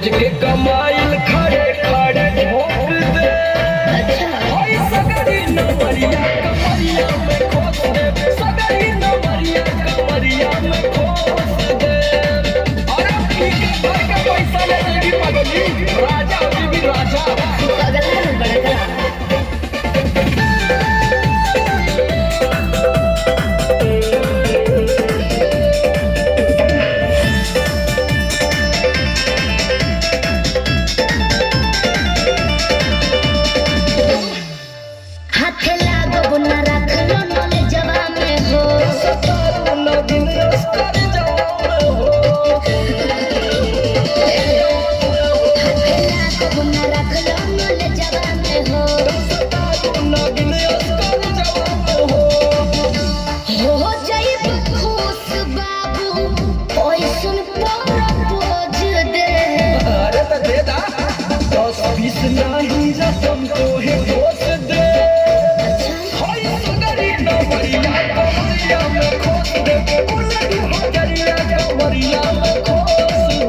रोज के कमाइल खड़े खड़े ठोक दे। होई सगरी नमरिया कमरिया में खोस दे, सगरी नमरिया कमरिया में खोस दे। अरे ठीक है भाई का पैसा ले लेगी पगली, राजा बीबी राजा पागल है बड़ा नहीं रसम तो है खोस दे। होई सगरी नमरिया कमरिया में खोस दे, उलट हजरिया कमरिया में खोस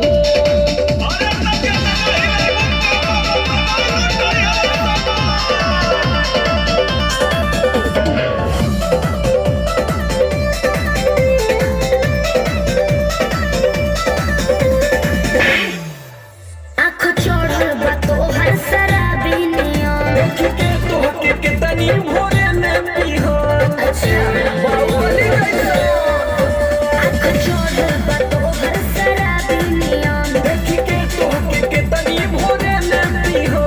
दे। भोरे में पीहो बावली कैसे आँख छोड़ बतो हर शराबी नियम देखी के तोहके के तनी भोरे में पीहो।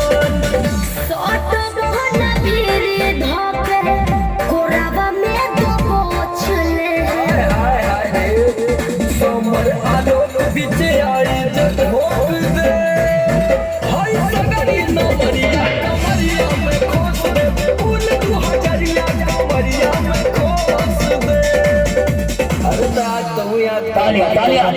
सोट बहना फिर धोके कोरावा में दो पोछ ले। हाय हाय हाय समर आलो पीछे आई जब ठोक दे। हाय सगरी नमरिया कमरिया में खोस दे, उलट हजरिया कमरिया में खोस दे। अरे तालियां तालियां